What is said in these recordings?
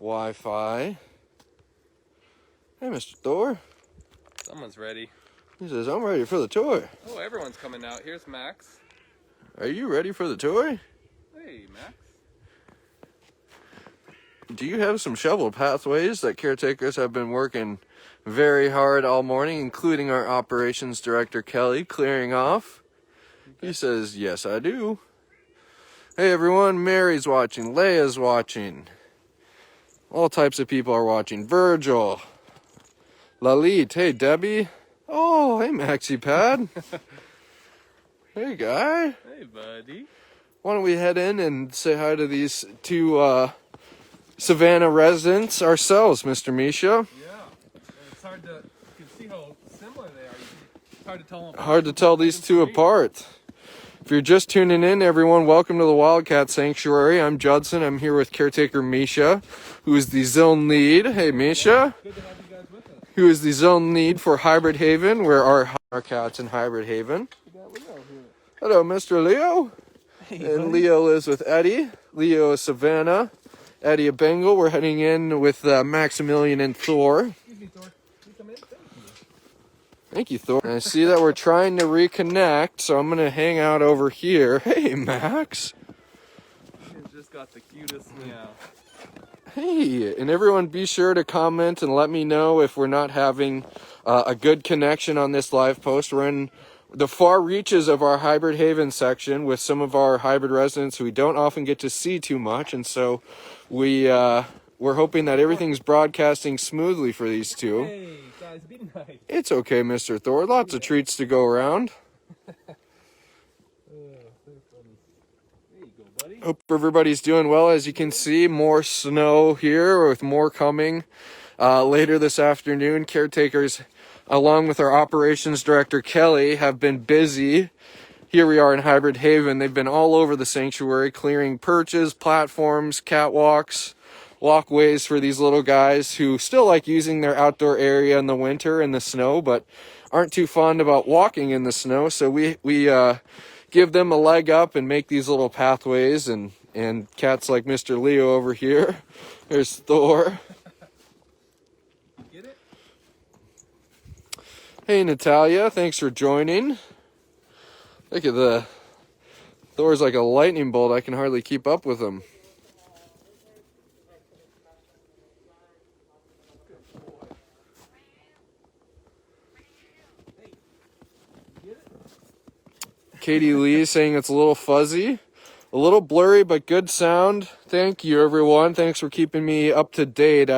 Wi-Fi. Hey, Mr. Thor. Someone's ready. He says, I'm ready for the tour. Oh, everyone's coming out. Here's Max. Are you ready for the tour? Hey, Max. Do you have some shovel pathways that caretakers have been working very hard all morning, including our operations director, Kelly, clearing off? He says, yes, I do. Hey, everyone. Mary's watching. Leia's watching. All types of people are watching. Virgil. Lalit. Hey, Debbie. Oh, hey, Maxi Pad. Hey, guy. Hey, buddy. Why don't we head in and say hi to these two Savannah residents ourselves, Mr. Misha? Yeah. It's hard to... You can see how similar they are. It's hard to tell them apart. Hard to tell these two apart. If you're just tuning in, everyone, welcome to the Wildcat Sanctuary. I'm Judson. I'm here with Caretaker Misha, who is the zone lead. Hey, Misha. Good to have you guys with us. Who is the zone lead for Hybrid Haven, where our cats in Hybrid Haven. We got Leo here. Hello, Mr. Leo. Hey, And buddy. Leo lives with Eddie. Leo is Savannah. Eddie a Bengal. We're heading in with Maximilian and Thor. Excuse me, Thor. Can you come in? Thank you. Thank you, Thor. And I see that we're trying to reconnect, so I'm going to hang out over here. Hey, Max. He's just got the cutest meow. Hey, and everyone be sure to comment and let me know if we're not having a good connection on this live post. We're in the far reaches of our Hybrid Haven section with some of our hybrid residents who we don't often get to see too much, and so we're hoping that everything's broadcasting smoothly for these two. Hey, guys, be nice. It's okay, Mr. Thor. Lots of treats to go around. There you go, buddy. Hope everybody's doing well. As you can see, more snow here with more coming later this afternoon. Caretakers, along with our operations director, Kelly, have been busy. Here we are in Hybrid Haven. They've been all over the sanctuary, clearing perches, platforms, catwalks, walkways for these little guys who still like using their outdoor area in the winter in the snow, but aren't too fond about walking in the snow. So we give them a leg up and make these little pathways, and cats like Mr. Leo over here. There's Thor. Get it? Hey, Natalia, thanks for joining. Look at the Thor's like a lightning bolt. I can hardly keep up with him. Katie Lee saying it's a little fuzzy, a little blurry, but good sound. Thank you, everyone. Thanks for keeping me up to date.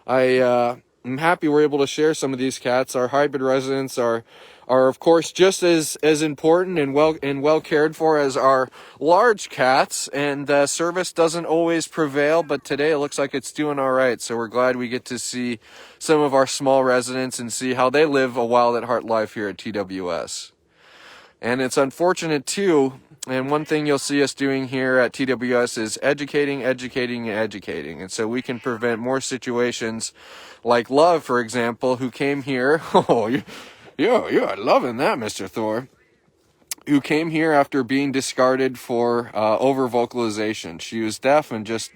I'm happy we're able to share some of these cats. Our hybrid residents are of course just as important and well cared for as our large cats, and service doesn't always prevail, but today it looks like it's doing all right. So we're glad we get to see some of our small residents and see how they live a wild at heart life here at TWS. And it's unfortunate too, and one thing you'll see us doing here at TWS is educating. And so we can prevent more situations like Love, for example, who came here. Oh, you are loving that, Mr. Thor. Who came here after being discarded for over-vocalization. She was deaf and just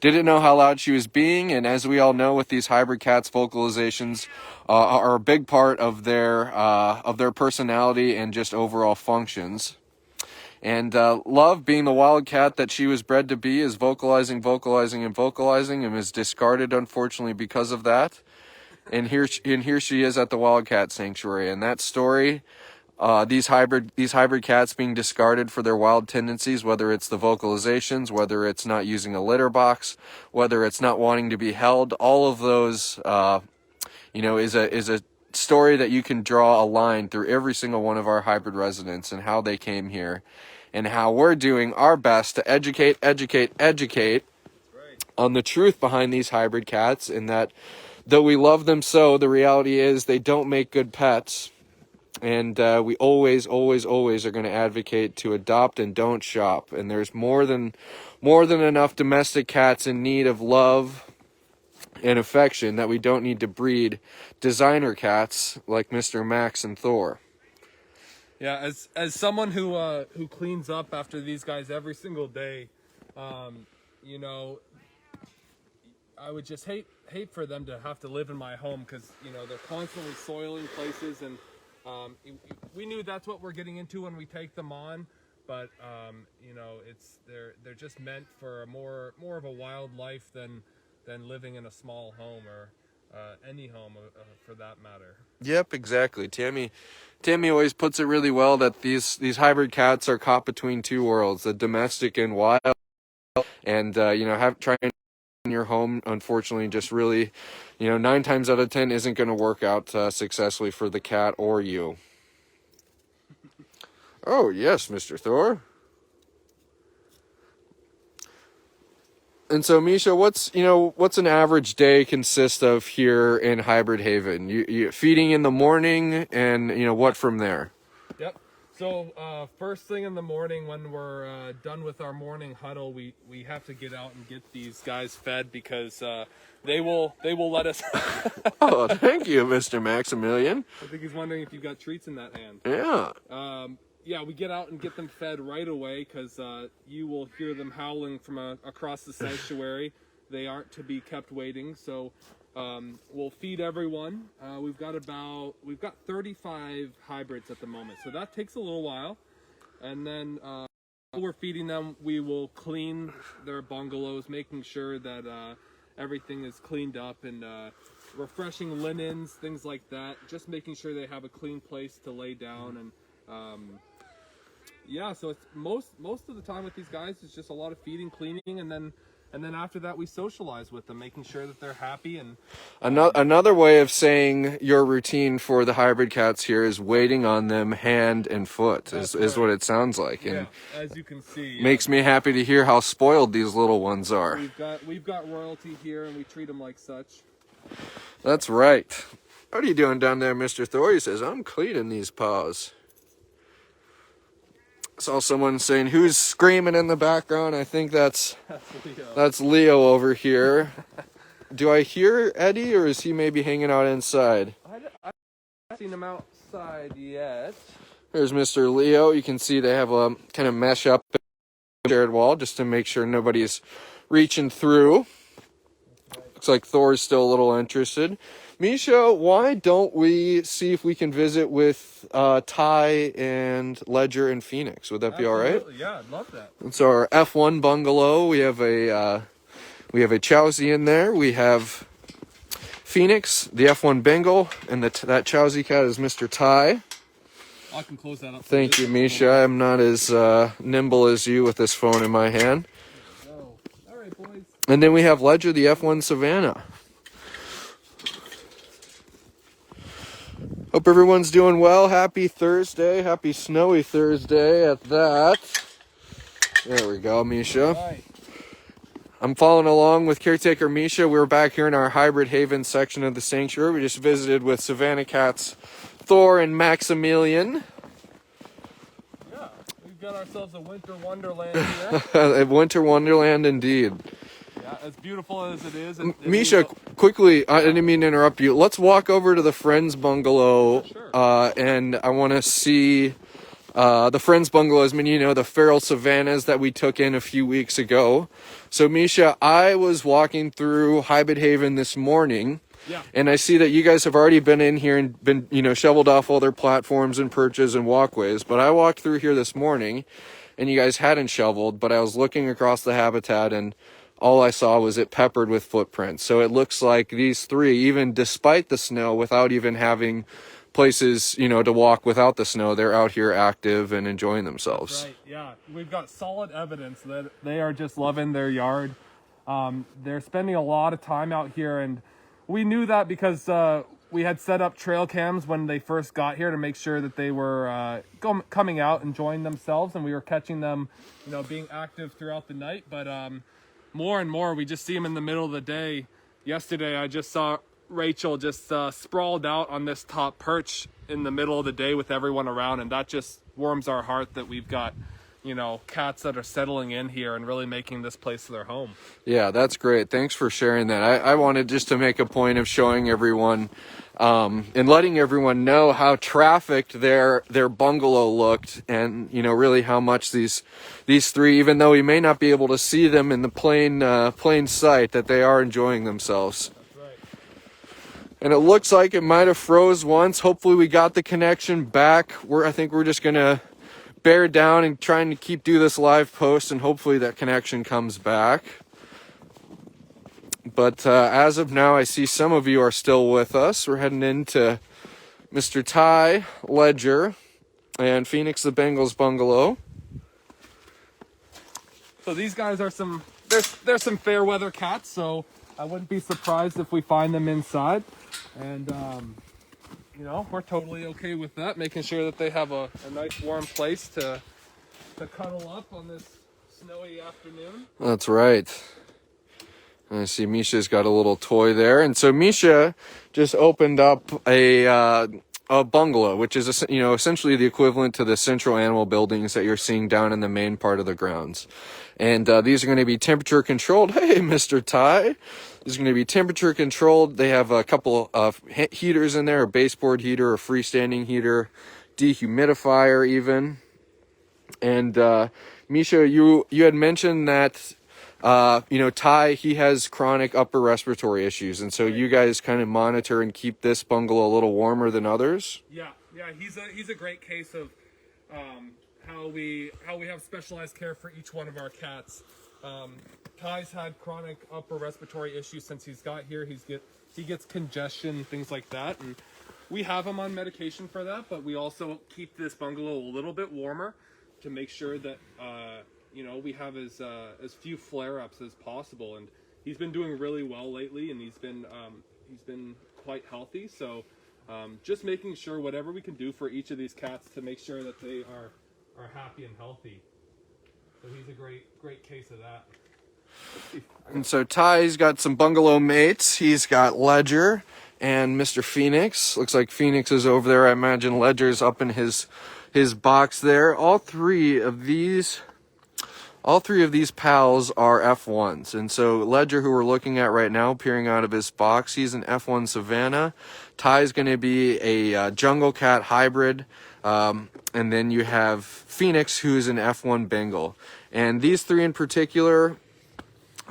didn't know how loud she was being, and as we all know with these hybrid cats, vocalizations are a big part of their personality and just overall functions. And Love, being the wildcat that she was bred to be, is vocalizing, and was discarded, unfortunately, because of that. And here she is at the Wildcat Sanctuary. And that story, these hybrid cats being discarded for their wild tendencies, whether it's the vocalizations, whether it's not using a litter box, whether it's not wanting to be held, all of those, is a story that you can draw a line through every single one of our hybrid residents and how they came here, and how we're doing our best to educate on the truth behind these hybrid cats, and that though we love them so, the reality is they don't make good pets. And we always are going to advocate to adopt and don't shop. And there's more than enough domestic cats in need of love and affection that we don't need to breed designer cats like Mr. Max and Thor. Yeah, as someone who cleans up after these guys every single day, I would just hate for them to have to live in my home, because they're constantly soiling places, and we knew that's what we're getting into when we take them on. But they're just meant for a more of a wild life than living in a small home, or any home for that matter. Yep, exactly. Tammy always puts it really well that these hybrid cats are caught between two worlds, the domestic and wild, and trying in your home, unfortunately, just really, 9 times out of 10 isn't going to work out successfully for the cat or you. Oh yes, Mr. Thor. And so, Misha, what's an average day consist of here in Hybrid Haven? You feeding in the morning, and what from there? Yep. So first thing in the morning, when we're done with our morning huddle, we have to get out and get these guys fed, because they will let us. Oh, thank you, Mr. Maximilian. I think he's wondering if you've got treats in that hand. Yeah. Yeah, we get out and get them fed right away, because you will hear them howling from across the sanctuary. They aren't to be kept waiting, so we'll feed everyone. We've got 35 hybrids at the moment, so that takes a little while. And then while we're feeding them, we will clean their bungalows, making sure that everything is cleaned up, and refreshing linens, things like that. Just making sure they have a clean place to lay down, and yeah, so it's most of the time with these guys, it's just a lot of feeding, cleaning, and then after that we socialize with them, making sure that they're happy. And another way of saying your routine for the hybrid cats here is waiting on them hand and foot is what it sounds like. And yeah, as you can see, makes me happy to hear how spoiled these little ones are. We've got royalty here, and we treat them like such. That's right. What are you doing down there, Mr. Thor? He says, I'm cleaning these paws. Saw someone saying, who's screaming in the background? I think that's Leo. That's Leo over here. Do I hear Eddie, or is he maybe hanging out inside? I haven't seen him outside yet. There's Mr. Leo. You can see they have a kind of mesh up shared wall just to make sure nobody's reaching through. Looks like Thor's still a little interested. Misha, why don't we see if we can visit with Ty and Ledger and Phoenix? Would that be all right? Yeah, I'd love that. It's our F1 bungalow. We have a Chowsy in there. We have Phoenix, the F1 Bengal, and that Chowsy cat is Mr. Ty. I can close that up. Thank you, Misha. I'm not as nimble as you with this phone in my hand. Oh. All right, boys. And then we have Ledger, the F1 Savannah. Hope everyone's doing well. Happy Thursday. Happy snowy Thursday at that. There we go, Misha. Right. I'm following along with Caretaker Misha. We're back here in our Hybrid Haven section of the sanctuary. We just visited with Savannah cats Thor and Maximilian. Yeah, we've got ourselves a winter wonderland here. A winter wonderland indeed. Yeah, as beautiful as it is. Misha, quickly, I didn't mean to interrupt you. Let's walk over to the Friends Bungalow, sure. And I want to see the Friends Bungalows. I mean, the feral savannas that we took in a few weeks ago. So, Misha, I was walking through Hybrid Haven this morning, and I see that you guys have already been in here and been, shoveled off all their platforms and perches and walkways. But I walked through here this morning, and you guys hadn't shoveled, but I was looking across the habitat, and all I saw was it peppered with footprints. So it looks like these three, even despite the snow, without even having places, to walk without the snow, they're out here active and enjoying themselves. Right, yeah. We've got solid evidence that they are just loving their yard. They're spending a lot of time out here, and we knew that because we had set up trail cams when they first got here to make sure that they were coming out, enjoying themselves, and we were catching them, being active throughout the night. But more and more, we just see them in the middle of the day. Yesterday, I just saw Rachel just sprawled out on this top perch in the middle of the day with everyone around, and that just warms our heart that we've got, cats that are settling in here and really making this place their home. Yeah, that's great. Thanks for sharing that. I wanted just to make a point of showing everyone and letting everyone know how trafficked their bungalow looked, and really how much these three, even though we may not be able to see them in the plain sight, that they are enjoying themselves. That's right. And it looks like it might have froze once. Hopefully we got the connection back. I think we're just gonna bear down and trying to do this live post, and hopefully that connection comes back. But as of now, I see some of you are still with us. We're heading into Mr. Ty, Ledger, and Phoenix the Bengals bungalow. So these guys are there's some fair weather cats, so I wouldn't be surprised if we find them inside. And we're totally okay with that, making sure that they have a nice warm place to cuddle up on this snowy afternoon. That's right. I see Misha's got a little toy there. And so Misha just opened up a bungalow, which is essentially the equivalent to the central animal buildings that you're seeing down in the main part of the grounds. And these are going to be temperature controlled. Hey, Mr. Ty. These are going to be temperature controlled. They have a couple of heaters in there, a baseboard heater, a freestanding heater, dehumidifier even. And Misha, you had mentioned that Ty, he has chronic upper respiratory issues, and so you guys kind of monitor and keep this bungalow a little warmer than others. Yeah, he's a great case of how we have specialized care for each one of our cats. Ty's had chronic upper respiratory issues since he's got here. He gets congestion, things like that, and we have him on medication for that. But we also keep this bungalow a little bit warmer to make sure that we have as few flare-ups as possible. And he's been doing really well lately, and he's been quite healthy. So just making sure whatever we can do for each of these cats to make sure that they are happy and healthy. So he's a great case of that. And so Ty's got some bungalow mates. He's got Ledger and Mr. Phoenix. Looks like Phoenix is over there. I imagine Ledger's up in his box there. All three of these pals are F1s. And so Ledger, who we're looking at right now, peering out of his box, he's an F1 Savannah. Ty's going to be a jungle cat hybrid. And then you have Phoenix, who's an F1 Bengal. And these three in particular,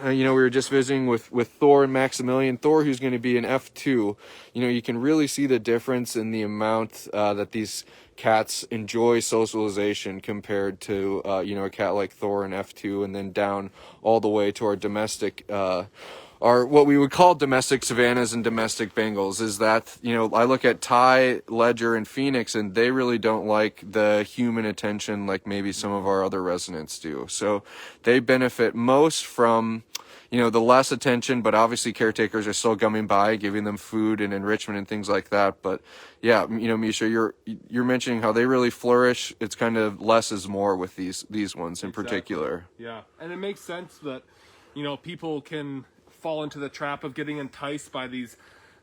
we were just visiting with Thor and Maximilian. Thor, who's going to be an F2. You can really see the difference in the amount that these cats enjoy socialization compared to, a cat like Thor and F2, and then down all the way to our domestic, or what we would call domestic Savannahs and domestic Bengals. Is that, I look at Ty, Ledger, and Phoenix, and they really don't like the human attention like maybe some of our other residents do. So they benefit most from, the less attention, but obviously caretakers are still coming by, giving them food and enrichment and things like that. But yeah, Misha, you're mentioning how they really flourish. It's kind of less is more with these ones in particular. Yeah, and it makes sense that, people can fall into the trap of getting enticed by the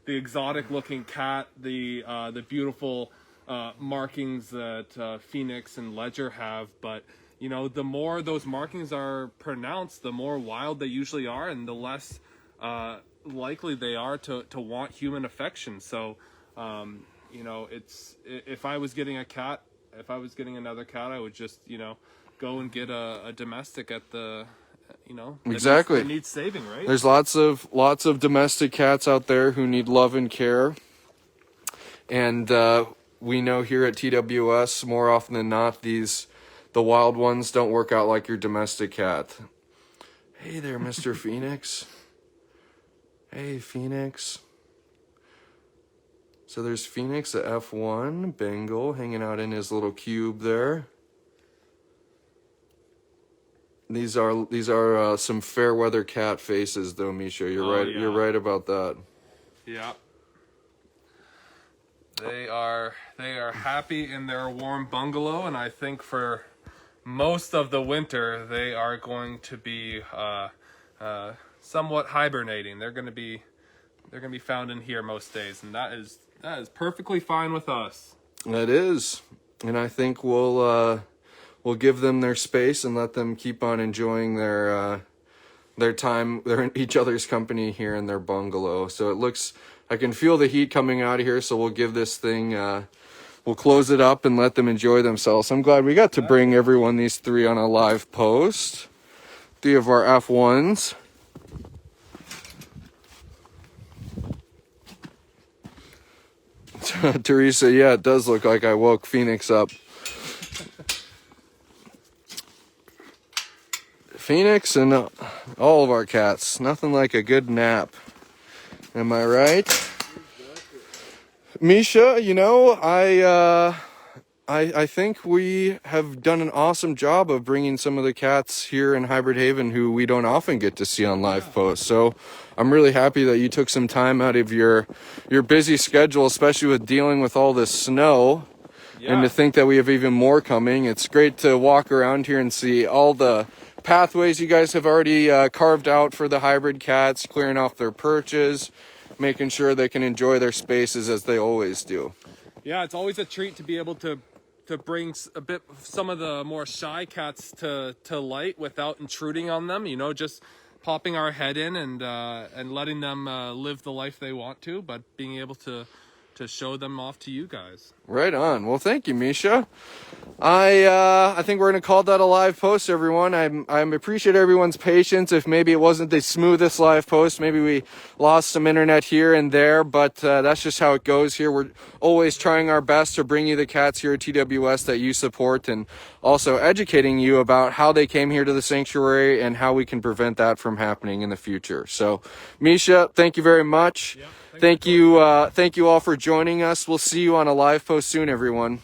exotic looking cat, the beautiful markings that Phoenix and Ledger have, but the more those markings are pronounced, the more wild they usually are, and the less likely they are to want human affection. So, it's, if I was getting another cat, I would just, go and get a domestic at the, exactly. That needs saving, right? There's lots of domestic cats out there who need love and care, and we know here at TWS more often than not the wild ones don't work out like your domestic cat. Hey there, Mr. Phoenix. Hey, Phoenix. So there's Phoenix, the F1 Bengal, hanging out in his little cube there. These are some fair weather cat faces, though, Misha. You're right. Yeah. You're right about that. Yeah. They are happy in their warm bungalow, and I think for most of the winter they are going to be somewhat hibernating. They're going to be found in here most days, and that is perfectly fine with us. That is, and I think we'll give them their space and let them keep on enjoying their time, their each other's company here in their bungalow. So it looks I can feel the heat coming out of here, so we'll give this thing, we'll close it up and let them enjoy themselves. I'm glad we got to bring everyone these 3 on a live post. 3 of our F1s. Teresa, yeah, it does look like I woke Phoenix up. Phoenix and all of our cats. Nothing like a good nap. Am I right? Misha, you know, I think we have done an awesome job of bringing some of the cats here in Hybrid Haven who we don't often get to see on live posts. So I'm really happy that you took some time out of your busy schedule, especially with dealing with all this snow. Yeah. And to think that we have even more coming. It's great to walk around here and see all the pathways you guys have already carved out for the hybrid cats, clearing off their perches, making sure they can enjoy their spaces as they always do. Yeah, it's always a treat to be able to bring some of the more shy cats to light without intruding on them. You know, just popping our head in and letting them live the life they want to, but being able to show them off to you guys. Right on. Well, thank you, Misha. I think we're gonna call that a live post, everyone. I appreciate everyone's patience. If maybe it wasn't the smoothest live post, maybe we lost some internet here and there, but that's just how it goes here. We're always trying our best to bring you the cats here at TWS that you support, and also educating you about how they came here to the sanctuary and how we can prevent that from happening in the future. So, Misha, thank you very much. Yep. Thank you all for joining us. We'll see you on a live post soon, everyone.